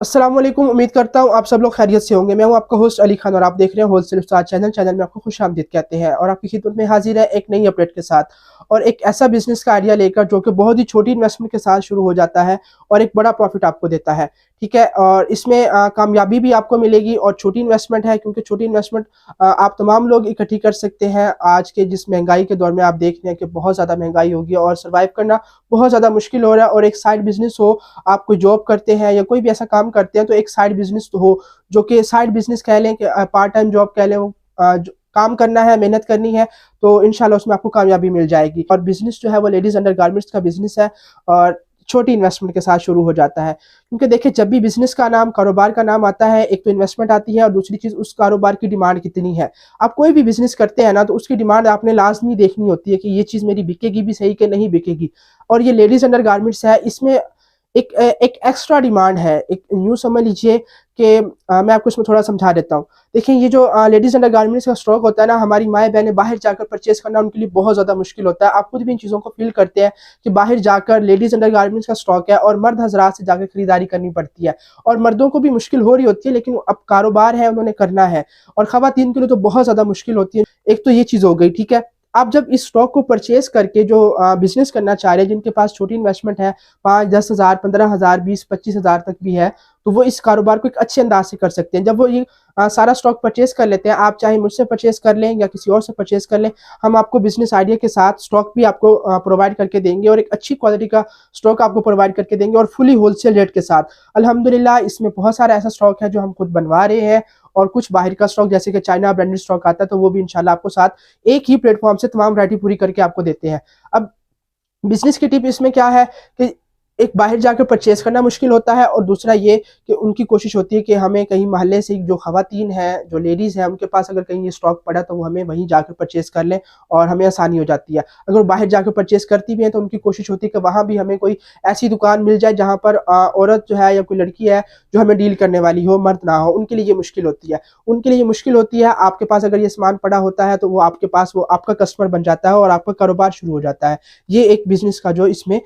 अस्सलाम वालेकुम। उम्मीद करता हूँ आप सब लोग खैरियत से होंगे। मैं हूँ आपका होस्ट अली खान और आप देख रहे हैं होलसेल उस्ताद चैनल में आपको खुशामदीद कहते हैं और आपकी खिदमत में हाजिर है एक नई अपडेट के साथ और एक ऐसा बिजनेस का आइडिया लेकर जो कि बहुत ही छोटी इन्वेस्टमेंट के साथ शुरू हो जाता है और एक बड़ा प्रॉफिट आपको देता है। ठीक है, और इसमें कामयाबी भी आपको मिलेगी और छोटी इन्वेस्टमेंट है क्योंकि छोटी इन्वेस्टमेंट आप तमाम लोग इकट्ठी कर सकते हैं। आज के जिस महंगाई के दौर में आप देख रहे हैं कि बहुत ज़्यादा महंगाई होगी और सर्वाइव करना बहुत ज़्यादा मुश्किल हो रहा है। और एक साइड बिजनेस हो, आप कोई जॉब करते हैं या कोई भी ऐसा काम करते हैं तो एक साइड बिजनेस तो हो, जो कि साइड बिजनेस कह लें कि पार्ट टाइम जॉब कह लें, काम करना है, मेहनत करनी है तो इंशाल्लाह उसमें आपको कामयाबी मिल जाएगी। और बिजनेस जो है वो लेडीज अंडर गारमेंट्स का बिजनेस है और छोटी इन्वेस्टमेंट के साथ शुरू हो जाता है। क्योंकि देखिए, जब भी बिजनेस का नाम, कारोबार का नाम आता है, एक तो इन्वेस्टमेंट आती है और दूसरी चीज उस कारोबार की डिमांड कितनी है। आप कोई भी बिजनेस करते हैं ना तो उसकी डिमांड आपने लाजमी देखनी होती है कि ये चीज मेरी बिकेगी भी सही कि नहीं बिकेगी। और ये लेडीज अंडर गारमेंट्स है, इसमें एक एक्स्ट्रा डिमांड है। एक यूँ समझ लीजिए कि मैं आपको इसमें थोड़ा समझा देता हूँ। देखिए, ये जो लेडीज अंडर गारमेंट्स का स्टॉक होता है ना, हमारी माएँ बहनें बाहर जाकर परचेज करना उनके लिए बहुत ज़्यादा मुश्किल होता है। आप खुद भी इन चीज़ों को फील करते हैं कि बाहर जाकर लेडीज अंडर गारमेंट्स का स्टॉक है और मर्द हजरात से जाकर खरीदारी करनी पड़ती है और मर्दों को भी मुश्किल हो रही होती है, लेकिन अब कारोबार है, उन्होंने करना है। और खवातीन के लिए तो बहुत ज़्यादा मुश्किल होती है। एक तो ये चीज़ हो गई, ठीक है। आप जब इस स्टॉक को परचेज करके जो बिजनेस करना चाह रहे हैं, जिनके पास छोटी इन्वेस्टमेंट है, 5-10 हज़ार, 15 हज़ार, 20-25 हज़ार तक भी है, तो वो इस कारोबार को एक अच्छे अंदाज से कर सकते हैं। जब वो ये सारा स्टॉक परचेज कर लेते हैं, आप चाहे मुझसे परचेज कर लें या किसी और से परचेज कर लें, हम आपको बिजनेस आइडिया के साथ स्टॉक भी आपको प्रोवाइड करके देंगे और एक अच्छी क्वालिटी का स्टॉक आपको प्रोवाइड करके देंगे और फुली होलसेल रेट के साथ। अल्हम्दुलिल्लाह, इसमें बहुत सारा ऐसा स्टॉक है जो हम खुद बनवा रहे हैं और कुछ बाहर का स्टॉक जैसे कि चाइना ब्रांडेड स्टॉक आता है, तो वो भी इंशाल्लाह आपको साथ एक ही प्लेटफॉर्म से तमाम वैरायटी पूरी करके आपको देते हैं। अब बिजनेस की टिप इसमें क्या है कि एक बाहर जाकर परचेज करना मुश्किल होता है और दूसरा ये कि उनकी कोशिश होती है कि हमें कहीं मोहल्ले से जो खवातीन हैं, जो लेडीज़ हैं, उनके पास अगर कहीं ये स्टॉक पड़ा तो वो हमें वहीं जाकर परचेज कर लें और हमें आसानी हो जाती है। अगर वो बाहर जाकर परचेज करती भी हैं तो उनकी कोशिश होती है कि वहाँ भी हमें कोई ऐसी दुकान मिल जाए जहाँ पर औरत जो है या कोई लड़की है जो हमें डील करने वाली हो, मर्द ना हो। उनके लिए ये मुश्किल होती है। उनके लिए ये मुश्किल होती है। आपके पास अगर ये सामान पड़ा होता है तो वो आपके पास, वो आपका कस्टमर बन जाता है और आपका कारोबार शुरू हो जाता है। ये एक बिजनेस का जो इसमें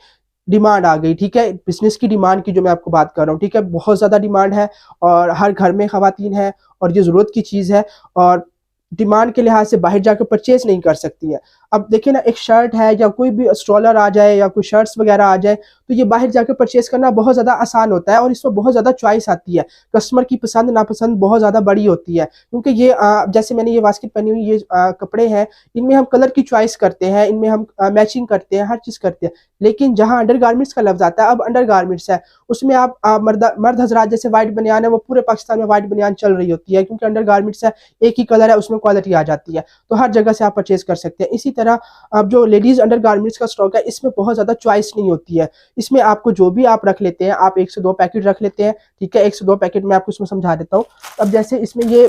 डिमांड आ गई, ठीक है। बिजनेस की डिमांड की जो मैं आपको बात कर रहा हूँ, ठीक है, बहुत ज़्यादा डिमांड है और हर घर में खवातीन है और ये ज़रूरत की चीज़ है और डिमांड के लिहाज से बाहर जाकर परचेज नहीं कर सकती है। अब देखिए ना, एक शर्ट है या कोई भी स्ट्रॉलर आ जाए या कोई शर्ट्स वगैरह आ जाए तो ये बाहर जाकर परचेज करना बहुत ज़्यादा आसान होता है और इसमें बहुत ज़्यादा चॉइस आती है। कस्टमर की पसंद नापसंद बहुत ज़्यादा बड़ी होती है क्योंकि ये जैसे मैंने ये बास्केट पहनी हुई, ये कपड़े हैं, इनमें हम कलर की चॉइस करते हैं, इनमें हम मैचिंग करते हैं, हर चीज़ करते हैं। लेकिन जहाँ अंडर गारमेंट्स का लफ्ज़ आता है, अब अंडर गारमेंट्स है, उसमें आप मर्द हजरात जैसे वाइट बनियान है, वो पूरे पाकिस्तान में वाइट बनियान चल रही होती है क्योंकि अंडर गारमेंट्स है, एक ही कलर है, उसमें क्वालिटी आ जाती है, तो हर जगह से आप परचेज कर सकते हैं। इसी तरह अब जो लेडीज अंडर गारमेंट्स का स्टॉक है, इसमें बहुत ज़्यादा चॉइस नहीं होती है। इसमें आपको जो भी आप रख लेते हैं, आप 1 से 2 पैकेट रख लेते हैं, ठीक है। 1 से 2 पैकेट मैं आपको इसमें समझा देता हूँ। अब जैसे इसमें ये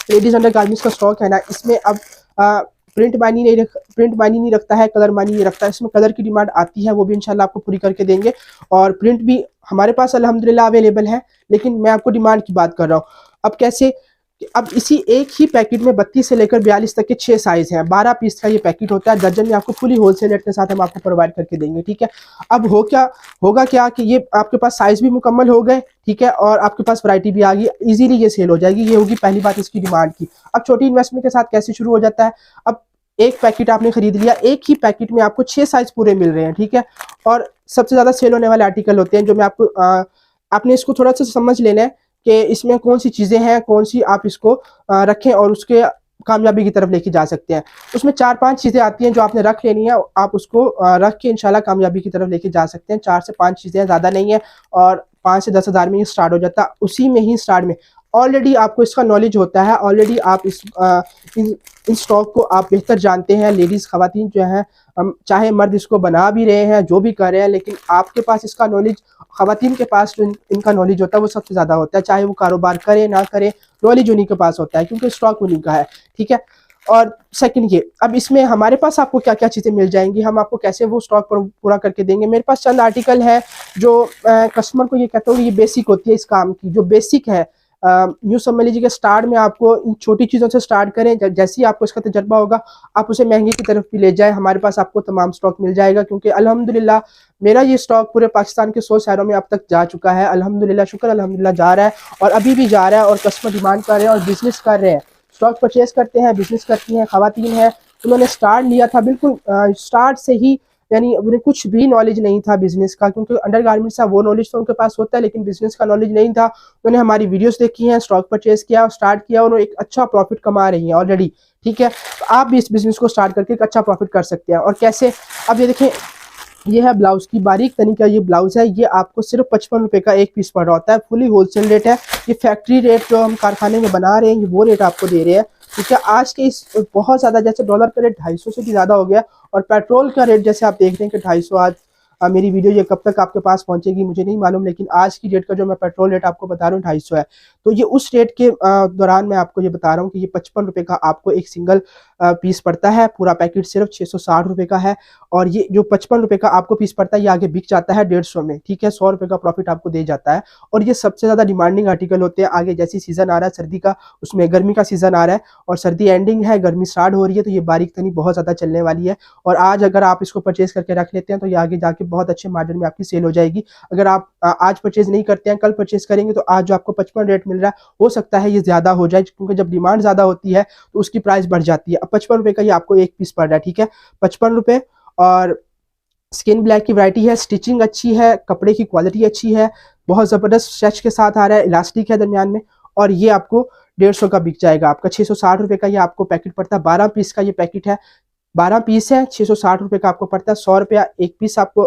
लेडीज अंडर गारमेंट्स का स्टॉक है ना, इसमें अब प्रिंट मायने नहीं रखता है, कलर मायने नहीं रखता है। इसमें कलर की डिमांड आती है, वो भी इंशाल्लाह आपको पूरी करके देंगे और प्रिंट भी हमारे पास अल्हम्दुलिल्लाह अवेलेबल है। लेकिन मैं आपको डिमांड की बात कर रहा हूँ। अब कैसे, अब इसी एक ही पैकेट में 32 से लेकर 42 तक के 6 साइज हैं। 12 पीस का ये पैकेट होता है। दर्जन में आपको फुली होलसेल रेट के साथ हम आपको प्रोवाइड करके देंगे, ठीक है। अब होगा क्या कि ये आपके पास साइज भी मुकम्मल हो गए, ठीक है, और आपके पास वैरायटी भी आ गई, इजीली ये सेल हो जाएगी। ये होगी पहली बात इसकी डिमांड की। अब छोटी इन्वेस्टमेंट के साथ कैसे शुरू हो जाता है। अब एक पैकेट आपने खरीद लिया, एक ही पैकेट में आपको 6 साइज पूरे मिल रहे हैं, ठीक है। और सबसे ज्यादा सेल होने वाले आर्टिकल होते हैं जो मैं आपको आपने इसको थोड़ा सा समझ लेना है कि इसमें कौन सी चीजें हैं, कौन सी आप इसको रखें और उसके कामयाबी की तरफ लेके जा सकते हैं। उसमें 4-5 चीजें आती हैं जो आपने रख लेनी है, आप उसको रख के इंशाल्लाह कामयाबी की तरफ लेके जा सकते हैं। 4 से 5 चीजें, ज्यादा नहीं है और 5 से 10 हज़ार में ये स्टार्ट हो जाता है। उसी में ही स्टार्ट में ऑलरेडी आपको इसका नॉलेज होता है, ऑलरेडी आप इन स्टॉक को आप बेहतर जानते हैं। लेडीज खवातीन जो हैं, चाहे मर्द इसको बना भी रहे हैं, जो भी कर रहे हैं, लेकिन आपके पास इसका नॉलेज, खवातीन के पास जो इनका नॉलेज होता है वो सबसे ज़्यादा होता है। चाहे वो कारोबार करे ना करे, नॉलेज उन्हीं के पास होता है क्योंकि स्टॉक उन्हीं का है, ठीक है। और सेकंड ये, अब इसमें हमारे पास आपको क्या क्या चीज़ें मिल जाएंगी, हम आपको कैसे वो स्टॉक पूरा करके देंगे। मेरे पास चंद आर्टिकल है जो कस्टमर को ये कहता हूँ, ये बेसिक होती है इस काम की, जो बेसिक है। यूँ समझ लीजिए कि स्टार्ट में आपको इन छोटी चीज़ों से स्टार्ट करें, जैसे ही आपको इसका तजर्बा होगा आप उसे महंगे की तरफ भी ले जाएँ। हमारे पास आपको तमाम स्टॉक मिल जाएगा, क्योंकि अल्हम्दुलिल्लाह मेरा ये स्टॉक पूरे पाकिस्तान के 100 शहरों में अब तक जा चुका है। अल्हम्दुलिल्लाह, शुक्र अल्हम्दुलिल्लाह जा रहा है और अभी भी जा रहा है, और कस्टमर डिमांड कर रहे हैं और बिज़नेस कर रहे हैं। स्टॉक परचेज़ करते हैं, बिज़नेस करती हैं ख़वातीन हैं। उन्होंने स्टार्ट लिया था बिल्कुल स्टार्ट से ही, यानी उन्हें कुछ भी नॉलेज नहीं था बिज़नेस का, क्योंकि अंडरगारमेंट्स का वो नॉलेज तो उनके पास होता है, लेकिन बिज़नेस का नॉलेज नहीं था। उन्होंने हमारी वीडियोस देखी हैं, स्टॉक परचेज़ किया और स्टार्ट किया, और एक अच्छा प्रॉफिट कमा रही हैं ऑलरेडी। ठीक है, तो आप भी इस बिज़नेस को स्टार्ट करके एक अच्छा प्रॉफिट कर सकते हैं। और कैसे, अब ये देखें, ये है ब्लाउज़ की बारीक तनी का ये ब्लाउज़ है। ये आपको सिर्फ 55 रुपये का एक पीस पड़ रहा होता है। फुली होलसेल रेट है। ये फैक्ट्री रेट जो हम कारखाने में बना रहे हैं, ये वो रेट आपको दे रहे हैं। ठीक है, आज के इस बहुत ज़्यादा, जैसे डॉलर का रेट 250 से भी ज़्यादा हो गया, और पेट्रोल का रेट जैसे आप देख रहे हैं कि 250 आज। मेरी वीडियो ये कब तक आपके पास पहुंचेगी मुझे नहीं मालूम, लेकिन आज की डेट का जो मैं पेट्रोल रेट आपको बता रहा हूँ 250 है। तो ये उस रेट के दौरान मैं आपको ये बता रहा हूँ कि ये 55 रुपये का आपको एक सिंगल पीस पड़ता है। पूरा पैकेट सिर्फ 660 रुपये का है, और ये जो 55 रुपये का आपको पीस पड़ता है ये आगे बिक जाता है 150 में। ठीक है, 100 रुपये का प्रॉफिट आपको दे जाता है, और ये सबसे ज़्यादा डिमांडिंग आर्टिकल होते हैं। आगे जैसी सीज़न आ रहा है सर्दी का, उसमें गर्मी का सीज़न आ रहा है, और सर्दी एंडिंग है, गर्मी स्टार्ट हो रही है, तो ये बारीक तनी बहुत ज़्यादा चलने वाली है। और आज अगर आप इसको परचेज़ करके रख लेते हैं तो ये आगे जाके बहुत अच्छे मार्जिन में आपकी सेल हो जाएगी। अगर आप आज परचेज़ नहीं करते हैं, कल परचेज़ करेंगे, तो आज जो आपको 55 रेट मिल रहा है हो सकता है ये ज़्यादा हो जाए, क्योंकि जब डिमांड ज़्यादा होती है तो उसकी प्राइस बढ़ जाती है। अब 55 रुपये का ये आपको एक पीस पड़ रहा है। ठीक है, 55 रुपये। और स्किन ब्लैक की वैरायटी है, स्टिचिंग अच्छी है, कपड़े की क्वालिटी अच्छी है, बहुत ज़बरदस्त स्ट्रेच के साथ आ रहा है, इलास्टिक है दरमियान में, और ये आपको 150 का बिक जाएगा। आपका 660 रुपये का ये आपको पैकेट पड़ता है। 12 पीस का ये पैकेट है, 12 पीस है, 660 रुपये का आपको पड़ता है। 100 रुपया एक पीस आपको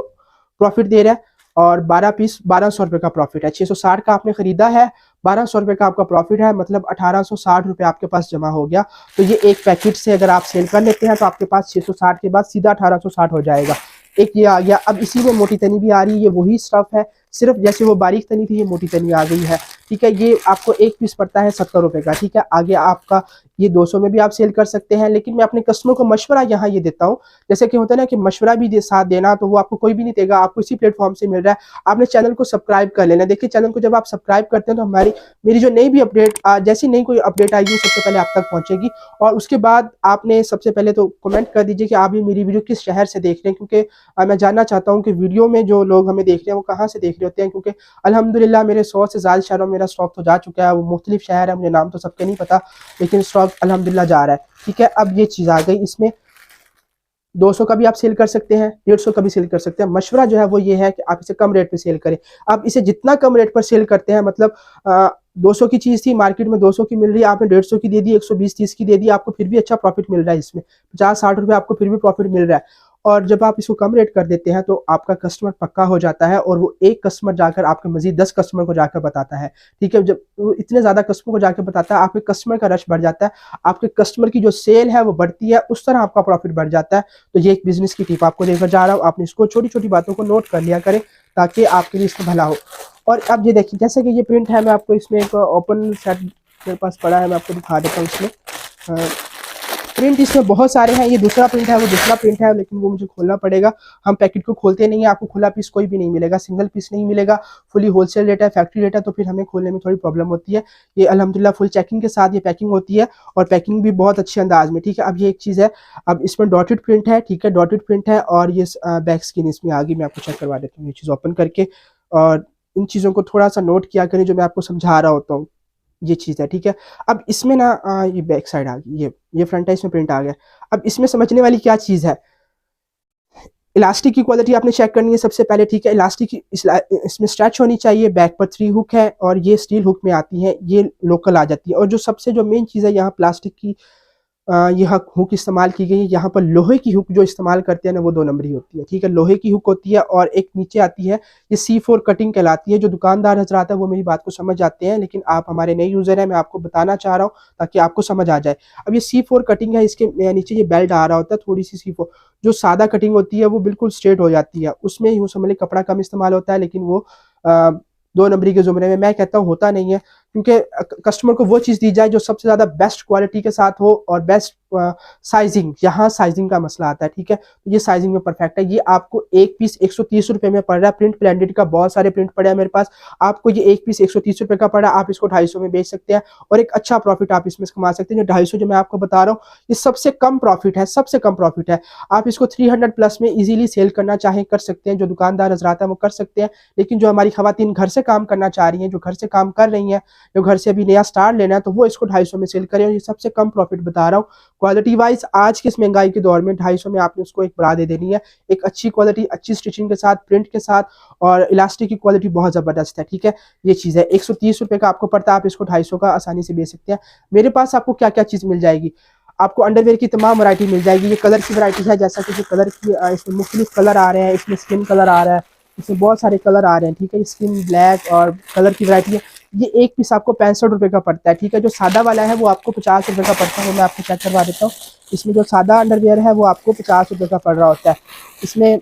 प्रॉफिट दे रहा है, और 12 पीस 1200 रुपये का प्रॉफिट है। 660 का आपने खरीदा है, 1200 रुपये का आपका प्रॉफिट है, मतलब 1860 रुपये आपके पास जमा हो गया। तो ये एक पैकेट से अगर आप सेल कर लेते हैं तो आपके पास 660 के बाद सीधा 1860 हो जाएगा। एक ये आ गया। अब इसी में मोटी तनी भी आ रही है, ये वही स्टफ है, सिर्फ जैसे वो बारीक तनी थी ये मोटी तनी आ गई है। ठीक है, ये आपको एक पीस पड़ता है 70 रुपये का। ठीक है, आगे आपका ये 200 में भी आप सेल कर सकते हैं, लेकिन मैं अपने कस्टमर को मशवरा यहाँ ये देता हूँ, जैसे कि होता है ना कि मशवरा भी साथ देना, तो वो आपको कोई भी नहीं देगा, आपको इसी प्लेटफॉर्म से मिल रहा है। आपने चैनल को सब्सक्राइब कर लेना। देखिए, चैनल को जब आप सब्सक्राइब करते हैं तो मेरी जो नई भी अपडेट, जैसी नई कोई अपडेट आएगी सबसे पहले आप तक पहुंचेगी। और उसके बाद आपने सबसे पहले तो कमेंट कर दीजिए कि आप ये मेरी वीडियो किस शहर से देख रहे हैं, क्योंकि मैं जानना चाहता हूँ कि वीडियो में जो लोग हमें देख रहे हैं वो कहाँ से देख रहे होते हैं। क्योंकि अल्हम्दुलिल्लाह मेरे 100 से ज़्यादा शहरों में मेरा स्टॉक तो जा चुका है, वो मुख्तलिफ शहर है, मुझे नाम तो सबके नहीं पता, लेकिन स्टॉक अल्हम्दुलिल्लाह जा रहा है। ठीक है, अब ये चीज़ आ गई, इसमें 200 का भी आप सेल कर सकते हैं, 150 का भी सेल कर सकते हैं। मशवरा जो है वो ये है कि आप इसे कम रेट पे सेल करें। आप इसे जितना कम रेट पर सेल करते हैं, मतलब 200 की चीज़ थी मार्केट में 200 की मिल रही है, आपने 150 की दे दी, 120-30 की दे दी, आपको फिर भी अच्छा प्रॉफिट मिल रहा है। इसमें 50-60 रुपये आपको फिर भी प्रॉफिट मिल रहा है। और जब आप इसको कम रेट कर देते हैं तो आपका कस्टमर पक्का हो जाता है, और वो एक कस्टमर जाकर आपके मजीद 10 कस्टमर को जाकर बताता है। ठीक है, जब वो इतने ज़्यादा कस्टमर को जाकर बताता है, आपके कस्टमर का रश बढ़ जाता है, आपके कस्टमर की जो सेल है वो बढ़ती है, उस तरह आपका प्रॉफिट बढ़ जाता है। तो ये एक बिजनेस की टिप आपको देकर जा रहा हूँ, आपने इसको छोटी छोटी बातों को नोट कर लिया करें ताकि आपके लिए इसमें भला हो। और अब ये देखिए, जैसे कि ये प्रिंट है, मैं आपको इसमें एक ओपन सेट मेरे पास पड़ा है, मैं आपको दिखा देता हूँ। इसमें प्रिंट इसमें बहुत सारे हैं, ये दूसरा प्रिंट है, वो दूसरा प्रिंट है, लेकिन वो मुझे खोलना पड़ेगा। हम पैकेट को खोलते नहीं है, आपको खुला पीस कोई भी नहीं मिलेगा, सिंगल पीस नहीं मिलेगा। फुली होलसेल रेट है, फैक्ट्री रेट है, तो फिर हमें खोलने में थोड़ी प्रॉब्लम होती है। ये अल्हम्दुलिल्लाह फुल चेकिंग के साथ ये पैकिंग होती है, और पैकिंग भी बहुत अच्छे अंदाज में। ठीक है, अब ये एक चीज़ है, अब इसमें डॉटेड प्रिंट है। ठीक है, डॉटेड प्रिंट है, और ये बैक स्किन इसमें आ गई। मैं आपको चेक करवा देता हूँ ये चीज़ ओपन करके, और इन चीज़ों को थोड़ा सा नोट किया करें जो मैं आपको समझा रहा होता हूँ। ये चीज़ है। ठीक है, अब इसमें ना ये बैक साइड आ गई, ये फ्रंट है, इसमें प्रिंट आ गया। अब इसमें समझने वाली क्या चीज़ है, इलास्टिक की क्वालिटी आपने चेक करनी है सबसे पहले। ठीक है, इलास्टिक इसमें स्ट्रेच होनी चाहिए, बैक पर 3 हुक है, और ये स्टील हुक में आती है, ये लोकल आ जाती है। और जो सबसे जो मेन चीज़ है, यहाँ प्लास्टिक की ये हुक इस्तेमाल की गई है। यहाँ पर लोहे की हुक जो इस्तेमाल करते हैं ना, वो 2 नंबरी होती है। ठीक है, लोहे की हुक होती है, और एक नीचे आती है, ये C4 कटिंग कहलाती है। जो दुकानदार हजरात है वो मेरी बात को समझ जाते हैं, लेकिन आप हमारे नए यूज़र हैं, मैं आपको बताना चाह रहा हूँ ताकि आपको समझ आ जाए। अब ये C4 कटिंग है, इसके नीचे ये बेल्ट आ रहा होता है, थोड़ी सी C4। जो सादा कटिंग होती है वो बिल्कुल स्ट्रेट हो जाती है, उसमें यूँ समझ लें कपड़ा कम इस्तेमाल होता है, लेकिन वो 2 नंबरी के ज़ुमरे में मैं कहता हूँ होता नहीं है। क्योंकि कस्टमर को वो चीज़ दी जाए जो सबसे ज़्यादा बेस्ट क्वालिटी के साथ हो और बेस्ट साइजिंग, यहाँ साइजिंग का मसला आता है, ठीक है। तो ये साइजिंग में परफेक्ट है। ये आपको एक पीस 130 रुपये में पड़ रहा है। प्रिंट ब्लेंडेड का बहुत सारे प्रिंट पड़े हैं मेरे पास, आपको ये एक पीस 130 रुपये का पड़ा, आप इसको 250 में बेच सकते हैं और एक अच्छा प्रॉफिट आप इसमें कमा सकते हैं। जो 250 जो मैं आपको बता रहा हूँ, ये सबसे कम प्रॉफिट है, सबसे कम प्रॉफिट है। आप इसको 300 प्लस में इजीली सेल करना चाहें कर सकते हैं, जो दुकानदार हजरात हैं वो कर सकते हैं। लेकिन जो हमारी खवातीन घर से काम करना चाह रही हैं, जो घर से काम कर रही हैं, जो घर से अभी नया स्टार्ट लेना है, तो वो इसको 250 में सेल करें। और ये सबसे कम प्रॉफिट बता रहा हूँ। क्वालिटी वाइज आज के इस महंगाई के दौर में 250 में आपने उसको एक बड़ा दे देनी है। एक अच्छी क्वालिटी, अच्छी स्टिचिंग के साथ, प्रिंट के साथ, और इलास्टिक की क्वालिटी बहुत ज़बरदस्त है, ठीक है। ये चीज़ है, 130 रुपये का आपको पड़ता है, आप इसको 250 का आसानी से बेच सकते हैं। मेरे पास आपको क्या क्या चीज़ मिल जाएगी, आपको अंडरवेयर की तमाम वैरायटी मिल जाएगी। ये कलर की वैरायटी है, जैसा कि कलर की इसमें मुख्तलिफ कलर आ रहे हैं, इसमें स्किन कलर आ रहा है, इसमें बहुत सारे कलर आ रहे हैं, ठीक है। स्किन ब्लैक और कलर की वैरायटी है। ये एक पीस आपको 65 रुपये का पड़ता है, ठीक है। जो सादा वाला है वो आपको 50 रुपये का पड़ता है, वो मैं आपको चेक करवा देता हूँ। इसमें जो सादा अंडरवेयर है वो आपको 50 रुपये का पड़ रहा होता है। इसमें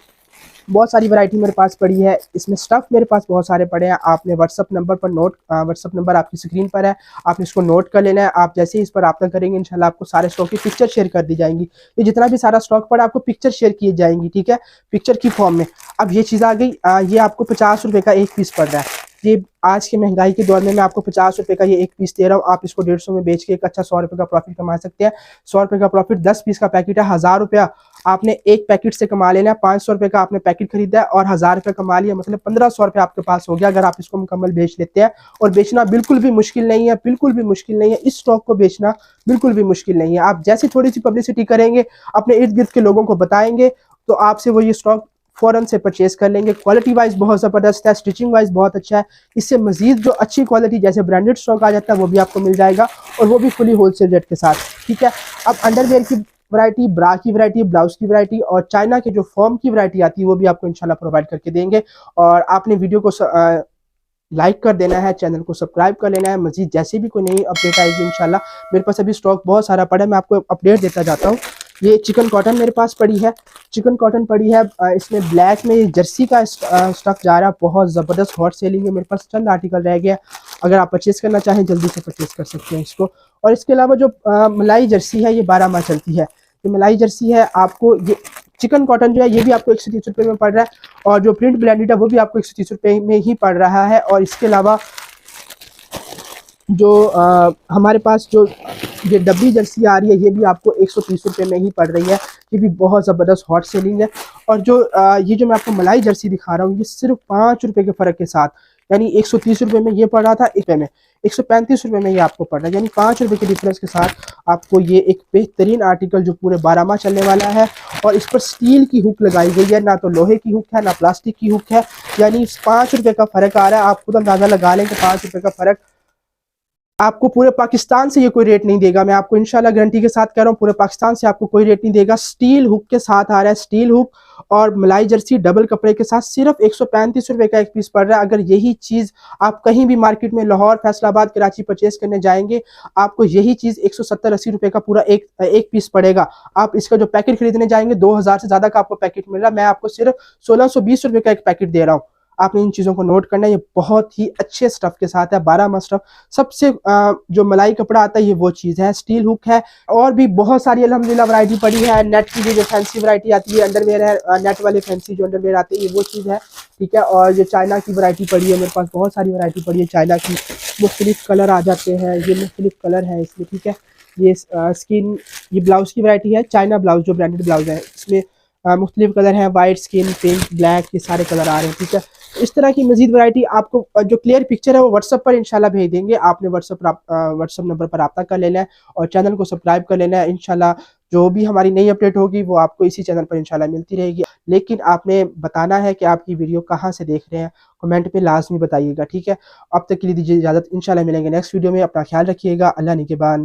बहुत सारी वैरायटी मेरे पास पड़ी है, इसमें स्टफ़ मेरे पास बहुत सारे पड़े हैं। आपने व्हाट्सअप नंबर पर व्हाट्सअप नंबर आपकी स्क्रीन पर है, आपने इसको नोट कर लेना है। आप जैसे ही इस पर रब्ता करेंगे, इंशाल्लाह आपको सारे स्टॉक की पिक्चर शेयर कर दी जाएंगी। ये जितना भी सारा स्टॉक पड़ा आपको पिक्चर शेयर की जाएंगी, ठीक है, पिक्चर की फॉर्म में। अब ये चीज़ आ गई, ये आपको 50 रुपये का एक पीस पड़ रहा है। ये आज के महंगाई के दौर में मैं आपको 50 रुपये का ये एक पीस दे रहा हूँ। आप इसको 150 में बेच के एक अच्छा 100 रुपये का प्रॉफिट कमा सकते हैं। 100 रुपये का प्रॉफिट, 10 पीस का पैकेट है, 1000 रुपया आपने एक पैकेट से कमा लेना है। 500 रुपये का आपने पैकेट खरीदा है और 1000 रुपये कमा लिया, मतलब 1500 रुपये आपके पास हो गया अगर आप इसको मुकम्मल बेच लेते हैं। और बेचना बिल्कुल भी मुश्किल नहीं है, बिल्कुल भी मुश्किल नहीं है। इस स्टॉक को बेचना बिल्कुल भी मुश्किल नहीं है। आप जैसे थोड़ी सी पब्लिसिटी करेंगे, अपने इर्द गिर्द के लोगों को बताएंगे, तो आपसे वो ये स्टॉक फ़ौरन से परचेज कर लेंगे। क्वालिटी वाइज बहुत ज़बरदस्त है, स्टिचिंग वाइज बहुत अच्छा है। इससे मजीद जो अच्छी क्वालिटी जैसे ब्रांडेड स्टॉक आ जाता है वो भी आपको मिल जाएगा, और वो भी फुली होलसेल रेट के साथ, ठीक है। अब अंडरवेयर की वैरायटी, ब्रा की वैरायटी, ब्लाउज की वैरायटी और चाइना के जो फॉर्म की वैरायटी आती है वो भी आपको इंशाल्लाह प्रोवाइड करके देंगे। और आपने वीडियो को लाइक कर देना है, चैनल को सब्सक्राइब कर लेना है। मजीद जैसे भी कोई नई अपडेट आएगी इंशाल्लाह, मेरे पास अभी स्टॉक बहुत सारा पड़ा है, मैं आपको अपडेट देता जाता हूँ। ये चिकन कॉटन मेरे पास पड़ी है, चिकन कॉटन पड़ी है, इसमें ब्लैक में जर्सी का स्टफ जा रहा है, बहुत ज़बरदस्त हॉट सेलिंग है। मेरे पास चंद आर्टिकल रह गया, अगर आप परचेज़ करना चाहें जल्दी से परचेज़ कर सकते हैं इसको। और इसके अलावा जो मलाई जर्सी है ये 12 माह चलती है। जो मलाई जर्सी है आपको, ये चिकन कॉटन जो है ये भी आपको 130 रुपये में पड़ रहा है, और जो प्रिंट ब्लेंडेड है वो भी आपको 130 रुपये में ही पड़ रहा है। और इसके अलावा जो हमारे पास जो ये डब्बी जर्सी आ रही है ये भी आपको 130 रुपये में ही पड़ रही है। ये भी बहुत ज़बरदस्त हॉट सेलिंग है। और जो ये जो मैं आपको मलाई जर्सी दिखा रहा हूँ ये सिर्फ 5 रुपये के फ़र्क के साथ, यानी 130 रुपये में ये पड़ रहा था, 1 रुपये में 135 रुपये में ये आपको पड़ रहा है, यानी 5 रुपये के डिफरेंस के साथ आपको ये एक बेहतरीन आर्टिकल जो पूरे 12 माह चलने वाला है। और इस पर स्टील की हुक लगाई गई है, ना तो लोहे की हुक है ना प्लास्टिक की हुक है, यानी 5 रुपये का फ़र्क आ रहा है। आप खुद अंदाज़ा लगा लें कि 5 रुपये का फ़र्क आपको पूरे पाकिस्तान से ये कोई रेट नहीं देगा। मैं आपको इंशाल्लाह गारंटी के साथ कह रहा हूँ, पूरे पाकिस्तान से आपको कोई रेट नहीं देगा। स्टील हुक के साथ आ रहा है, स्टील हुक और मलाई जर्सी डबल कपड़े के साथ सिर्फ 135 रुपये का एक पीस पड़ रहा है। अगर यही चीज़ आप कहीं भी मार्केट में लाहौर, फैसलाबाद, कराची परचेज करने जाएंगे, आपको यही चीज़ 170-80 रुपये का पूरा एक पीस पड़ेगा। आप इसका जो पैकेट खरीदने जाएंगे 2000 से ज़्यादा का आपको पैकेट मिल रहा है, मैं आपको सिर्फ 1620 रुपये का एक पैकेट दे रहा हूँ। आपने इन चीज़ों को नोट करना है। ये बहुत ही अच्छे स्टफ़ के साथ है, 12 माह स्टफ़। सबसे जो मलाई कपड़ा आता है ये वो चीज़ है, स्टील हुक है। और भी बहुत सारी अल्हम्दुलिल्लाह वैरायटी पड़ी है। नेट की भी जो फैंसी वैरायटी आती है, अंडरवेयर है, नेट वाले फैंसी जो अंडरवेयर आते हैं ये वो चीज़ है, ठीक है। और ये चाइना की वैरायटी पड़ी है, मेरे पास बहुत सारी वैरायटी पड़ी है चाइना की। मुख्तलिफ कलर आ जाते हैं, ये मुख्तलिफ कलर है इसमें, ठीक है। ये स्किन, ये ब्लाउज़ की वैरायटी है, चाइना ब्लाउज़ जो ब्रांडेड ब्लाउज़ है, इसमें मुख्तलिफ कलर हैं, वाइट, स्किन, पिंक, ब्लैक, ये सारे कलर आ रहे हैं, ठीक है। इस तरह की मजीद वैरायटी आपको जो क्लियर पिक्चर है वो व्हाट्सअप पर इंशाल्लाह भेज देंगे। आपने व्हाट्सअप नंबर पर रब्ता कर लेना है और चैनल को सब्सक्राइब कर लेना है। इंशाल्लाह जो भी हमारी नई अपडेट होगी वो आपको इसी चैनल पर इंशाल्लाह मिलती रहेगी। लेकिन आपने बताना है कि आपकी वीडियो कहाँ से देख रहे हैं, कमेंट पे लाजमी बताइएगा, ठीक है। अब तक के लिए दीजिए इजाज़त, इंशाल्लाह मिलेंगे नेक्स्ट वीडियो में। अपना ख्याल रखिएगा, अल्लाह निगहबान।